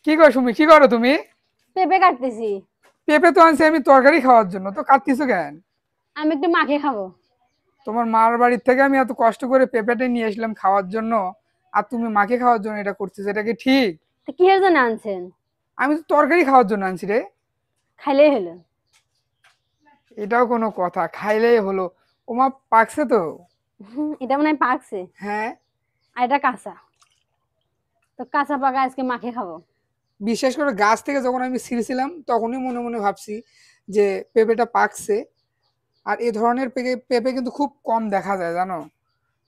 কি করো তুমি? কি করো তুমি? পেঁপে কাটতেছি। পেঁপে তো আনছি আমি তরকারি খাওয়ার জন্য, তো কাটতিছো কেন? আমি একটু মাখে খাবো। তোমার মার বাড়ির থেকে আমি এত কষ্ট করে পেঁপেটা নিয়ে আসলাম খাওয়ার জন্য, আর তুমি মাকে খাওয়ার জন্য এটা করতেছো, এটা কি ঠিক? তো কিসের জন্য আনছেন? আমি তো তরকারি খাওয়ার জন্য আনছি রে। খাইলেই হলো। এটাও কোনো কথা? খাইলেই হলো? ওমা, পাকছে তো। এটা মনে হয় পাকছে। হ্যাঁ। আর এটা কাঁচা। তো কাঁচা পাকা আজকে মাখে খাবো। বিশেষ করে গাছ থেকে যখন আমি ছিঁড়েছিলাম তখনই মনে মনে ভাবছি যে পেঁপেটা পাকছে। আর এই ধরনের পেঁপে পেঁপে কিন্তু খুব কম দেখা যায়, জানো?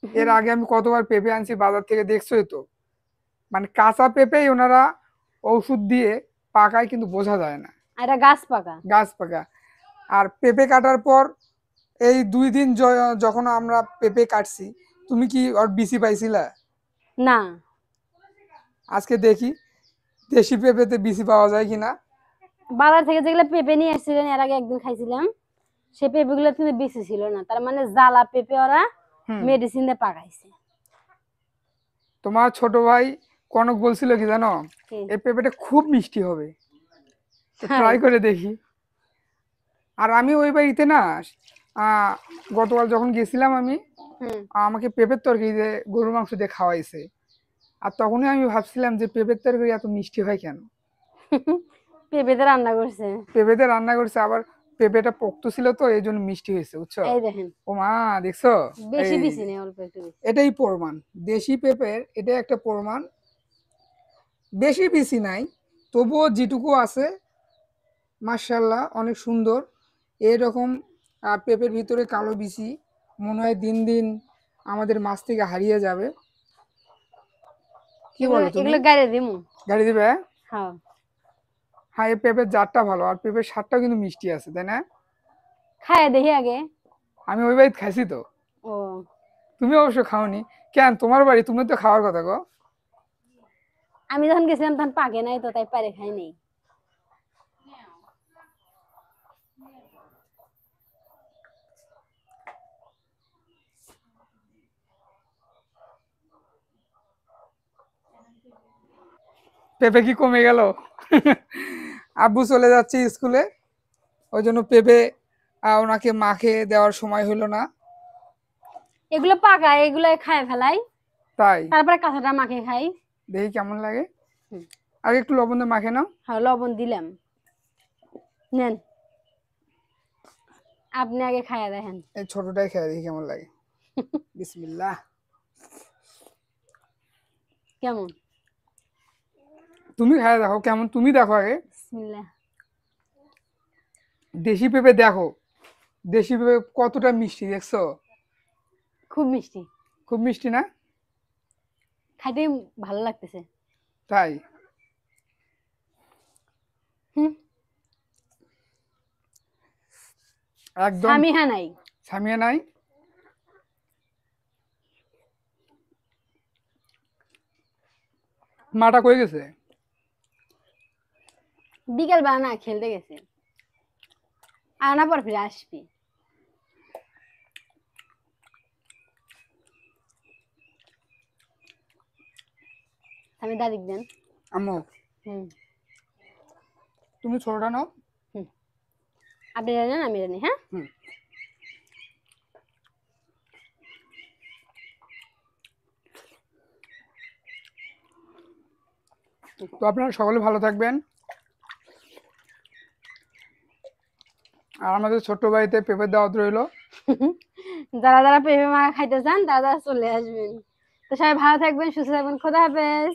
এর আগে আমি কতবার পেঁপে আনছি বাজার থেকে, দেখছোই তো। মানে কাঁচা পেঁপেই ওনারা ওষুধ দিয়ে পাকায়, কিন্তু বোঝা যায় না। আর এটা গাছ পাকা। গাছ পাকা। আর পেঁপে কাটার পর এই 2 দিন যখন আমরা পেঁপে কাটছি, তুমি কি ওর বিচি পাইছিলা? না। আজকে দেখি দেশি পেঁপেতে বিচি পাওয়া যায় কিনা। বাজার থেকে যেগুলো পেঁপে নিয়ে আসছিলেন এর আগে একদিন খাইছিলাম, সে পেঁপে গুলো কিন্তু বেশি ছিল না, তার মানে জ্বালা পেঁপে ওরা হুম। মেডিসিন দিয়ে পাকাইছে। তোমার ছোট ভাই কনক বলছিল কি জানো, কি? এই পেঁপেটা খুব মিষ্টি হবে, তো তাই? ট্রাই করে দেখি। আর আমি ওই বাড়িতে না, আহ, গতকাল যখন গেছিলাম আমি, হুম। আমাকে পেঁপের তরকারি দিয়ে গরুর মাংস দিয়ে খাওয়াইছে। আর তখনই আমি ভাবছিলাম যে পেঁপের তরকারি এত মিষ্টি হয় কেন। পেঁপেতে রান্না করছে। পেঁপেতে রান্না করছে আবার, পেঁপেটা পোক্ত ছিল তো এই জন্য মিষ্টি হয়েছে, বুঝছো? এই দেখেন, ও মা, দেখছো? বেশি এই দিছি যে, না, অল্প একটু দিছি। এটাই প্রমাণ। দেশি পেঁপের এটা একটা প্রমাণ। বেশি বেশি নাই, তবুও যেটুকু আছে, মার্শাল্লাহ অনেক সুন্দর। এরকম পেঁপের ভিতরে কালো বিচি মনে হয় দিন দিন আমাদের মাছ থেকে হারিয়ে যাবে। কি এগুলো বলো তুমি? এগুলো গাড়ি দিমু। গাড়ি দিবে? হ্যাঁ। হ্যাঁ, এই পেঁপের জাতটা ভালো, আর পেঁপের স্বাদটাও কিন্তু মিষ্টি আছে, তাই না? খায় দেখি আগে। আমি ওই বাড়িতে খাইছি তো। ও, তুমি অবশ্য খাওনি। কেন, তোমার বাড়ি, তুমি তো খাওয়ার কথা গো। আমি যখন গেছিলাম তখন পাকে নাই তো, তাই পারে খাই নাই। পেঁপে কি কমে গেল? আব্বু চলে যাচ্ছে স্কুলে, ওই জন্য পেঁপে ওনাকে মাখে দেওয়ার সময় হলো না। এগুলো পাকা, এগুলো খায় ফেলাই, তাই তারপরে কাঁচাটা মাখে খাই। দেখি কেমন লাগে। হুম। আগে একটু লবণ দিয়ে মাখে নাও। হ্যাঁ, লবণ দিলাম। নেন, আপনি আগে খাইয়া দেখেন। এই ছোটটাই খেয়ে দেখি কেমন লাগে। বিসমিল্লাহ। কেমন? তুমি খায় দেখো কেমন, তুমি দেখো আগে। বিসমিল্লাহ। দেশি পেঁপে দেখো, দেশি পেঁপে কতটা মিষ্টি, দেখছো? খুব মিষ্টি। খুব মিষ্টি না? খাইতে ভালো লাগতেছে। তাই? হুম। একদম। সামিহা নাই। সামিয়া নাই? মাটা কই গেছে? বিকেল বেলা না খেলতে গেছে, আর না পর ফিরে আসবি। আমি দাদিক দেন। আম্মু, হুম। তুমি ছোটটা নাও। হুম। আপনি জানেন আমি জানি, হ্যাঁ। হুম। তো আপনারা সকলে ভালো থাকবেন। আর আমাদের ছোট্ট বাড়িতে পেঁপের দাওয়াত রইলো। যারা যারা পেঁপে মাখা খাইতে চান তারা তারা চলে আসবেন। তো সবাই ভালো থাকবেন, সুস্থ থাকবেন, খোদা হাফেজ।